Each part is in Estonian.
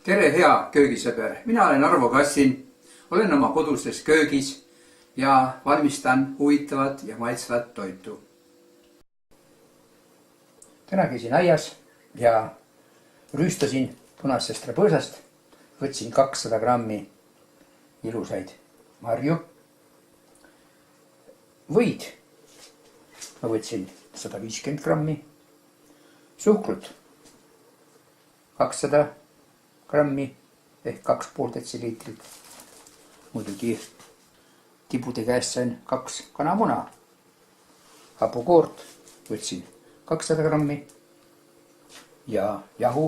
Tere, hea köögisõber! Mina olen Arvo Kassin, olen oma koduses köögis ja valmistan huvitavat ja maitsvat toitu. Täna käisin aias ja rüüstasin punasest rabõõsast. Võtsin 200 grammi ilusaid marju. Võid ma võtsin 150 grammi. Suhkrut 200 grammi ehk 2,5 detsiliitrit. Muidugi tibude käest sain 2 kanamuna. Hapukoort võtsin 200 grammi ja jahu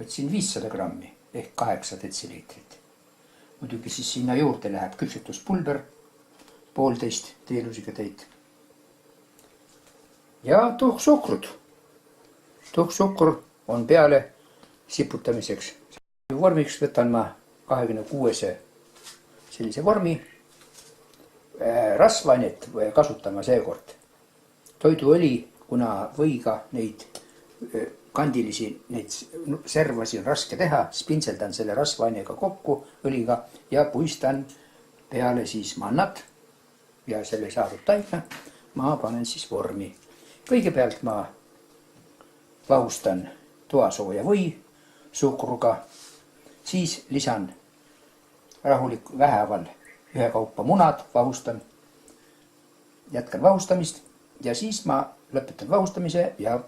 võtsin 500 grammi ehk 8 detsiliitrit. Muidugi siis sinna juurde läheb küpsetuspulber 1,5 teelusiga täit. Ja tuhksuhkrut. Tuhksuhkur on peale siputamiseks. Vormiks võtan ma 26 sellise vormi. Rasvainet kasutama seekord. Toiduõli, kuna võiga neid kandilisi, neid servasi on raske teha, spintseldan selle rasvainega kokku õliga ja puistan peale siis mannat ja selle saadud taigna ma panen siis vormi. Kõigepealt ma vahustan toasooja või suhkruga, siis lisan rahulik vähehaaval ühekaupa munad, vahustan, jätkan vahustamist ja siis ma lõpetan vahustamise ja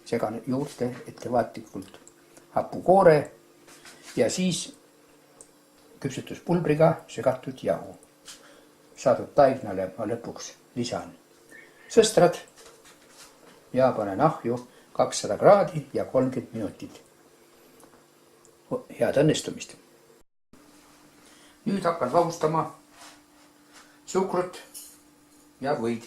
segan juurde ettevaatlikult hapukoore ja siis küpsetuspulbriga segatud jahu. Saadud taignale ma lõpuks lisan sõstrad ja panen ahju 200 kraadi ja 30 minutit. Head õnnestumist! Nüüd hakkan vahustama suhkrut ja võid.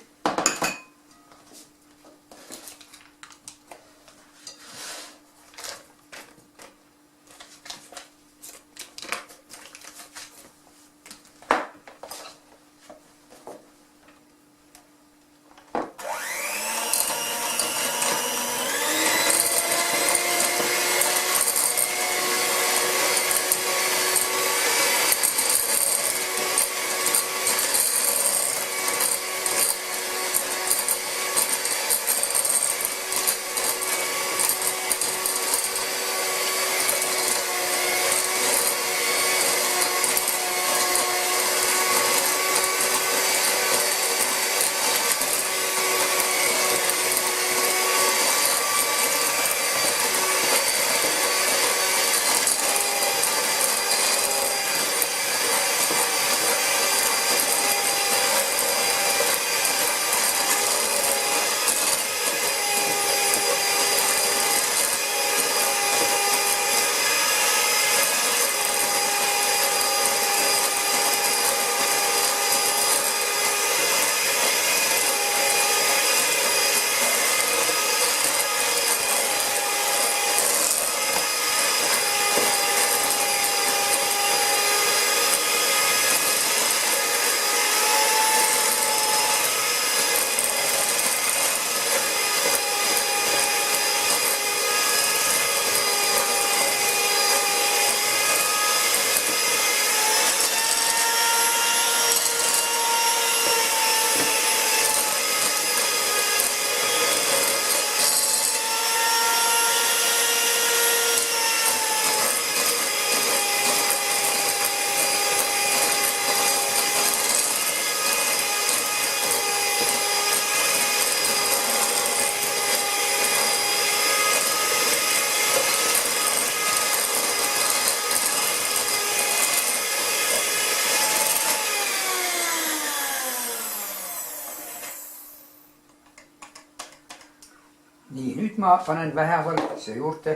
Nii, nüüd ma panen vähehaaval siia juurde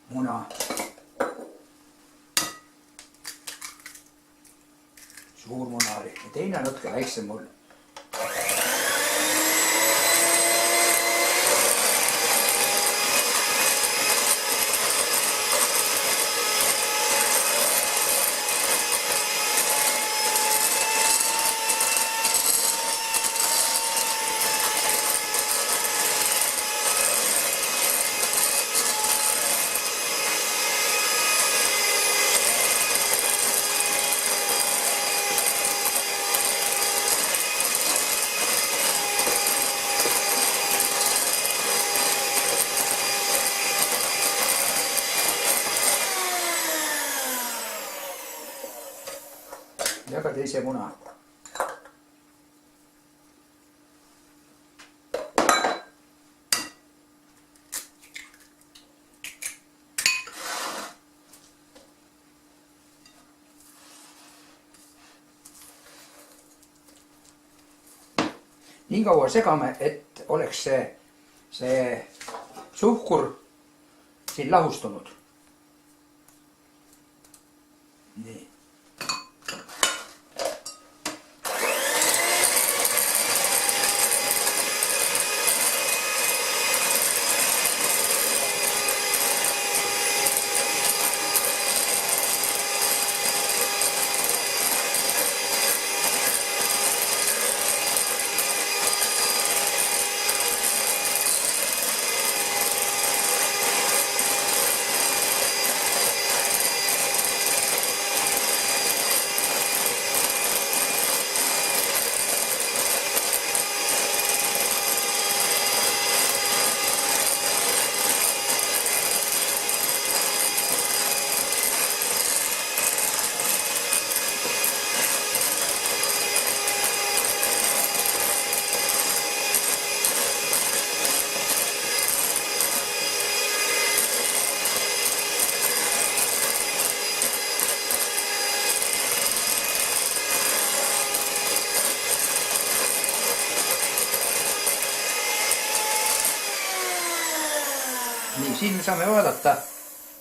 muna. Suur muna oli ja teine natuke väiksem mul. ka teise muna. Nii kaua segame, et oleks see suhkur siin lahustunud. Nii. Nii, siin me saame vaadata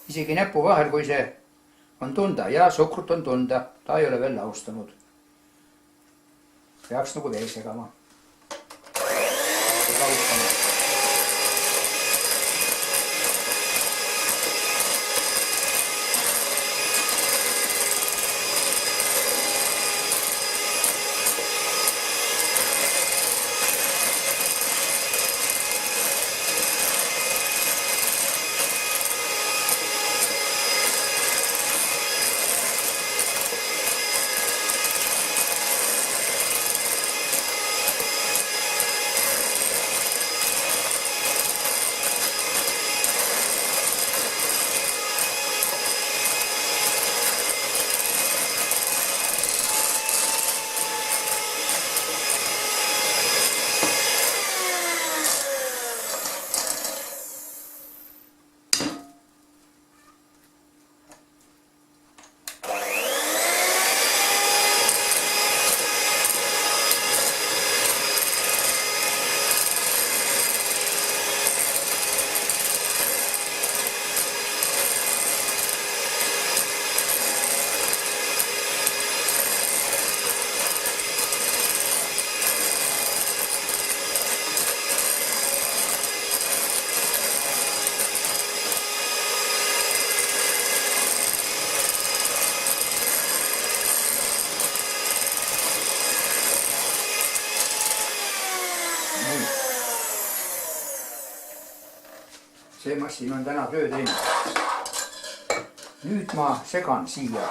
isegi näpu vahel, kui see on tunda ja suhkrut on tunda, ta ei ole veel lahustanud. Peaks nagu veel segama. See massin on täna töö teinud. Nüüd ma segan siia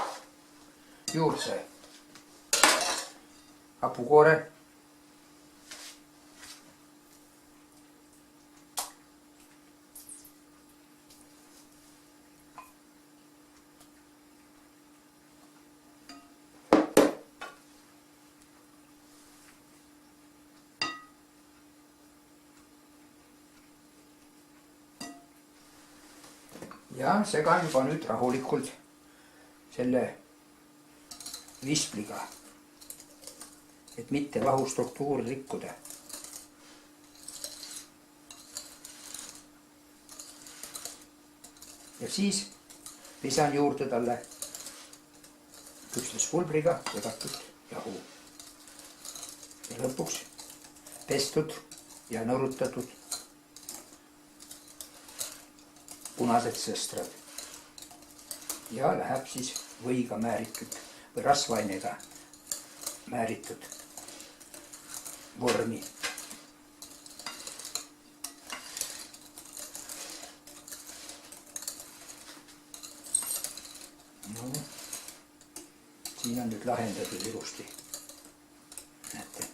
juurde hapukoore. Ja segan juba nüüd rahulikult selle vispliga, et mitte vahustruktuuri rikkuda. Ja siis lisan juurde talle küpsuspulbriga segatud jahu. Ja lõpuks pestud ja nõrutatud punased sõstrad. Ja läheb siis võiga määritud või rasvainega määritud vormi. No, siin on nüüd lahendatud ilusti. Näete.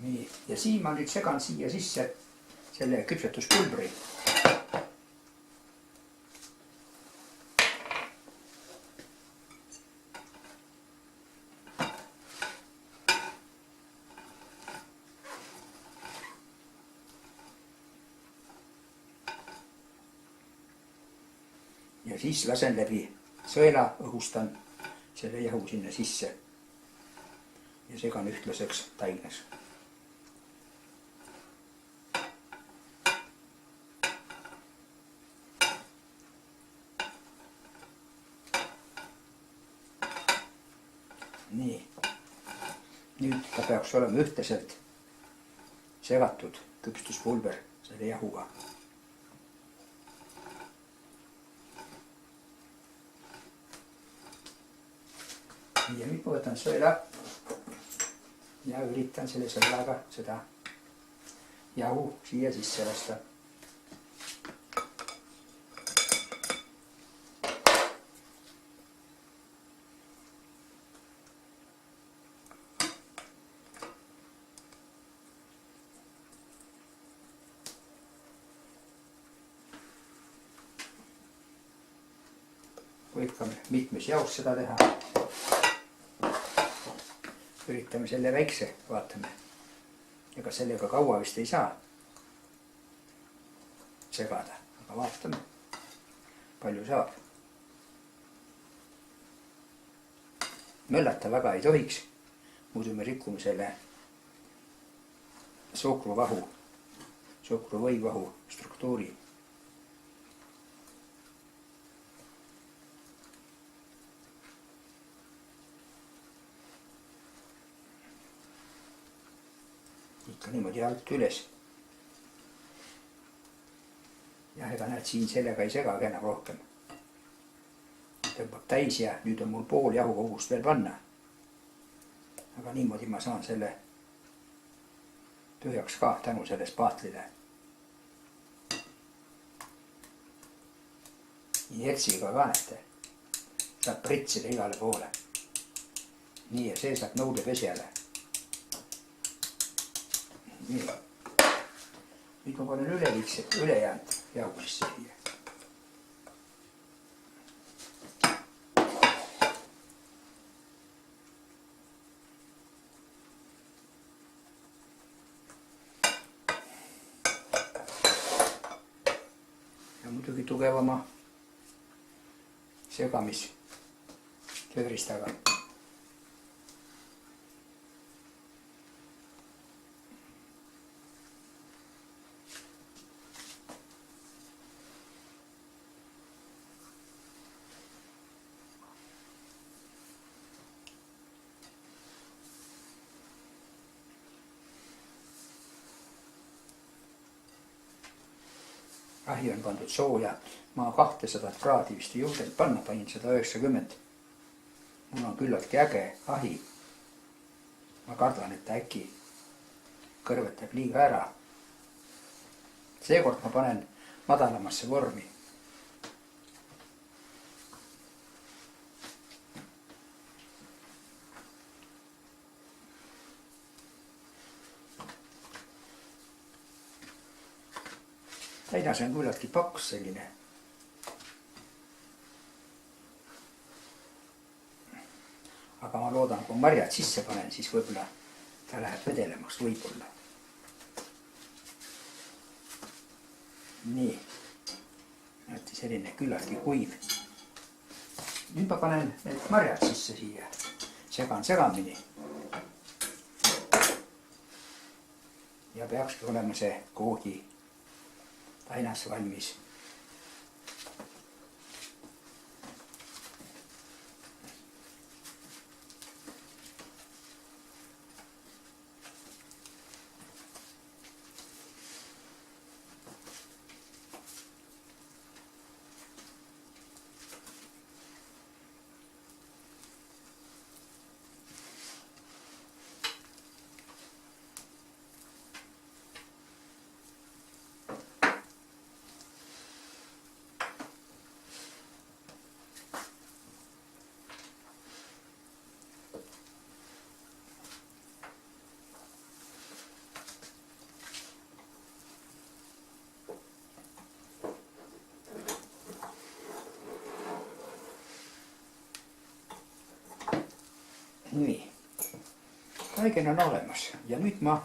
nii, ja siin ma nüüd segan siia sisse selle küpsetuspulbri. Ja siis lasen läbi sõela, õhustan selle jahu sinna sisse ja segan ühtlaseks taignes. Nii, nüüd ta peaks olema ühtlaselt segatud küpsetuspulber selle jahuga. Ja nüüd ma võtan sõela ja üritan selle sõelaga seda jahu siia sisse lasta. Kui ikka mitmes jaos seda teha. Üritame selle väikse, vaatame. Ega sellega kaua vist ei saa segada, aga vaatame, palju saab. Möllata väga ei tohiks, muidu me rikume selle suhkruvõivahu struktuuri. Ikka niimoodi alt üles. Ja ega näed, siin sellega ei segagi enam rohkem. Tõmbab täis ja nüüd on mul pool jahukogust veel panna. Aga niimoodi ma saan selle tühjaks ka tänu selle spaatlile. Inertsiga ka näete. Saab pritsida igale poole. Nii ja see saab nõudepesjale. Nii. Nüüd ma panen ülejäänud jahu sisse siia. Ja muidugi tugevama segamistööristaga. Ahi on pandud sooja. Ma 200 kraadi vist ei julgenud panna, panin 190. Mul on küllaltki äge ahi. Ma kardan, et ta äkki kõrvetab liiga ära. Seekord ma panen madalamasse vormi. Tainas on küllaltki paks selline. Aga ma loodan, kui marjad sisse panen, siis võib-olla ta läheb vedelemaks võib-olla. Nii. Näete selline küllaltki kuiv. Nüüd ma panen need marjad sisse siia. Segan segamini. Ja peakski olema see koogi tainas valmis. nii, kaiken on olemas ja nüüd ma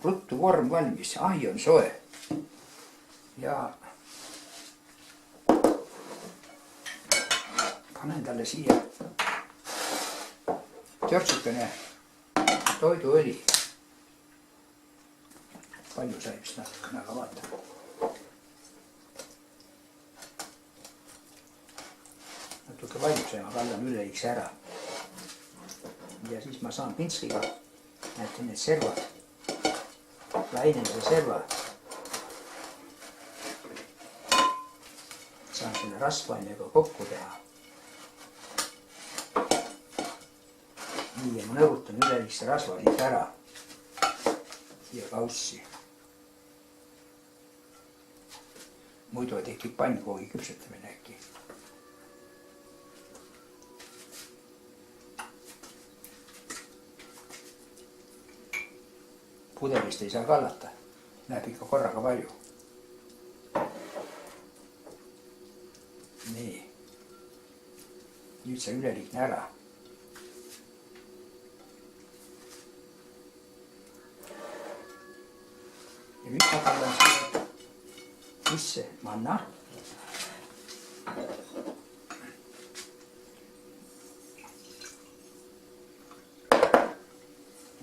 ruttu vorm valmis, ahi on soe ja panen talle siia törtsukene toiduõli. Palju sai vist natukene, aga vaata. Natuke palju sai, ma kallan üleliks ära. Ja siis ma saan pintsliga, näete need servad, lainelise serva. Saan selle rasvainega kokku teha. Nii ja ma nõutan ülelisse rasva siit ära siia kaussi. Muidu tekib pannkoogi küpsetamine äkki. Pudelist ei saa kallata, läheb ikka korraga palju. Nii, nüüd see üleliigne ära. Ja nüüd ma kallan siia sisse manna.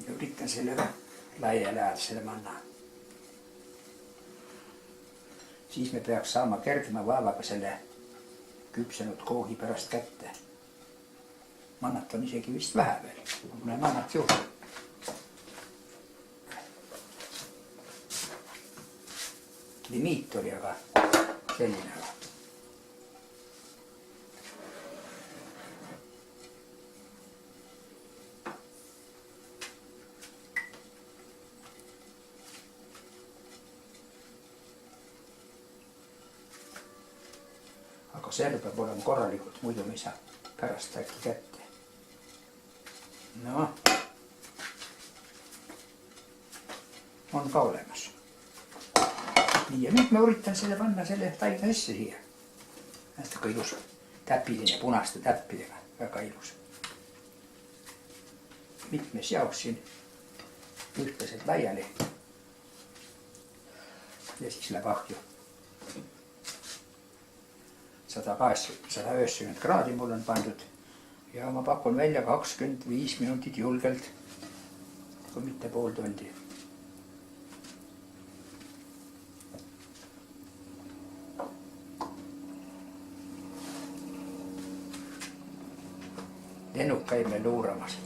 Ja üritan sellega laiali ajada selle manna. Siis me peaks saama kergema vaevaga selle küpsenud koogi pärast kätte. Mannat on isegi vist vähe veel. Ma panen mannat juurde. Limiit oli aga selline. Aga serv peab olema korralikult, muidu me ei saa pärast äkki kätte. No, on ka olemas. Nii ja nüüd ma üritan selle panna selle taigna sisse siia. Näete, ka ilus täpiline punaste täppidega, väga ilus. Mitmes jaos siin ühtlaselt laiali. Ja siis läheb ahju. 190 kraadi mul on pandud ja ma pakun välja 25 minutit julgelt, kui mitte pool tundi. Lennuk käib meil luuramas.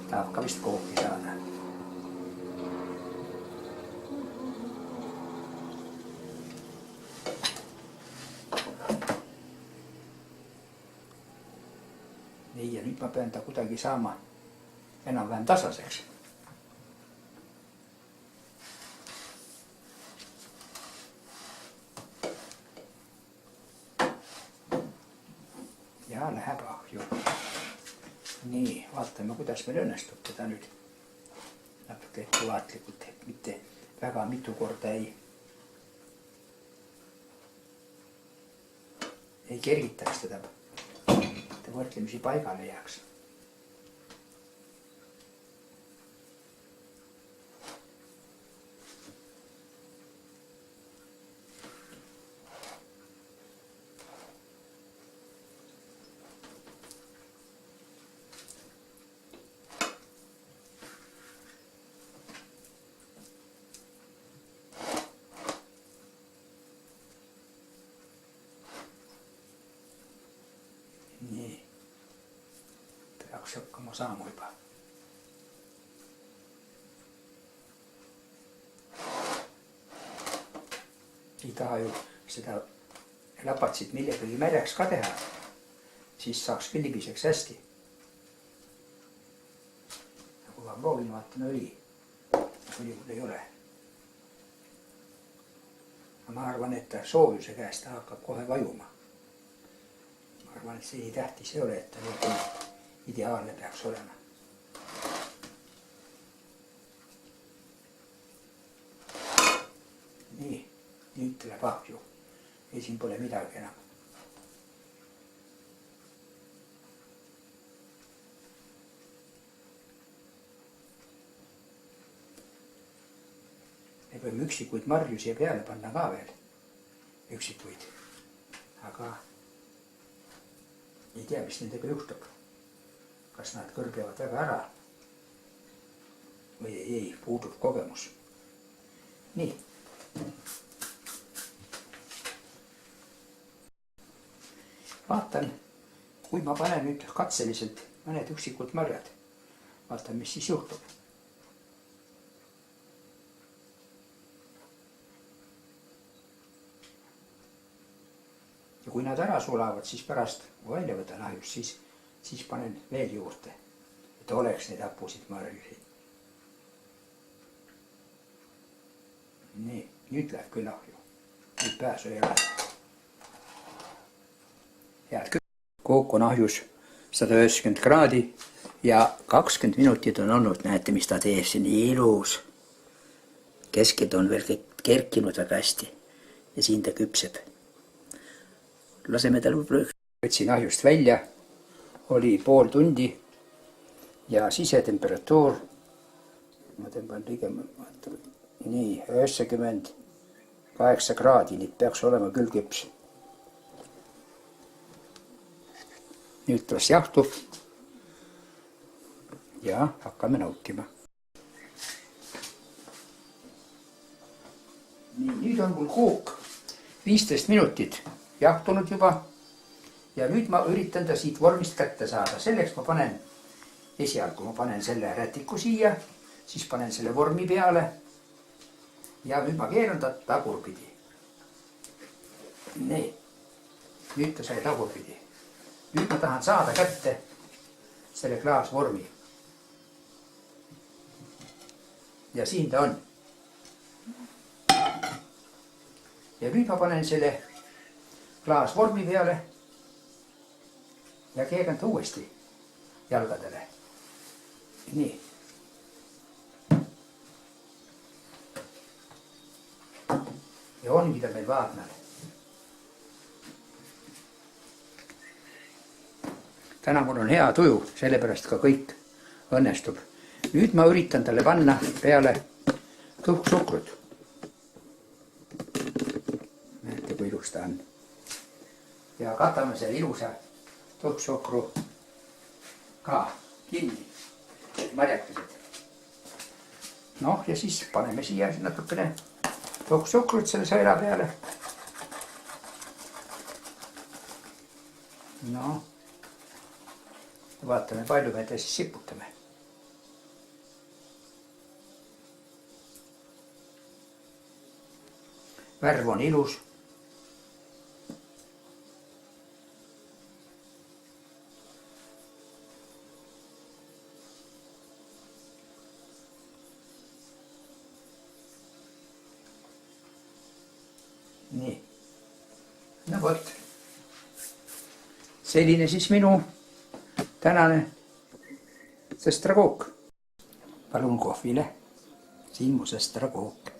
Tahab ka vist kooki saada. Nii ja nüüd ma pean ta kuidagi saama enam-vähem tasaseks. Ja läheb ahju. Nii, vaatame, kuidas meil õnnestub teda nüüd natuke ettevaatlikult, et mitte väga mitu korda ei kergitaks teda. Ta võrdlemisi paigale jääks. Nii, peaks hakkama saama juba. Ei taha ju seda lapatsit millegagi märjaks ka teha, siis saaks ka libiseks hästi. Ja kui ma proovin, vaatan õli mul ei ole. Ma arvan, et soojuse käest ta hakkab kohe vajuma. Ma arvan, et see nii tähtis ei ole, et ta nüüd ideaalne peaks olema. Nii, nüüd tuleb ahju. Ja siin pole midagi enam. me võime üksikuid marju siia peale panna ka veel, üksikuid, aga ei tea, mis nendega juhtub. Kas nad kõrgevad väga ära või ei, puudub kogemus. Nii. Vaatan, kui ma panen nüüd katseliselt mõned üksikud marjad. Vaatan, mis siis juhtub. Ja kui nad ära sulavad, siis pärast, kui välja võtan ahjus, siis panen veel juurde, et oleks neid hapusid marjusid. Nii, nüüd läheb küll ahju. Nüüd pääsu ei ole. Head küll. Kook on ahjus 190 kraadi ja 20 minutit on olnud. Näete, mis ta teeb siin ilus. Kesked on veel kerkinud väga hästi ja siin ta küpseb. Laseme tal võib-olla. Võtsin ahjust välja, oli pool tundi ja sisetemperatuur, ma tõmban ligemale, nii 98 kraadi, nii peaks olema küll küps. Nüüd tas jahtub ja hakkame nautima. Nii, nüüd on mul kook 15 minutit jahtunud juba ja nüüd ma üritan ta siit vormist kätte saada. Selleks ma panen, esialgu ma panen selle rätiku siia, siis panen selle vormi peale ja nüüd ma keeran ta tagurpidi. Nii, nüüd ta sai tagurpidi. Nüüd ma tahan saada kätte selle klaasvormi. Ja siin ta on. Ja nüüd ma panen selle klaasvormi peale ja keeran ta uuesti jalgadele. Nii. Ja ongi ta meil vaatnal. Täna mul on hea tuju, sellepärast ka kõik õnnestub. Nüüd ma üritan talle panna peale tuhksukrut. Näete, kui ilus ta on. Ja katame selle ilusa tuhksukru ka kinni, marjakesed. Noh, ja siis paneme siia natukene tuhksukrut selle sõela peale. No. Vaatame, palju me siis siputame. Värv on ilus. Nii. No vot. Selline siis minu tänane sestrakook. Palun kohvile. Siin mu sestrakook.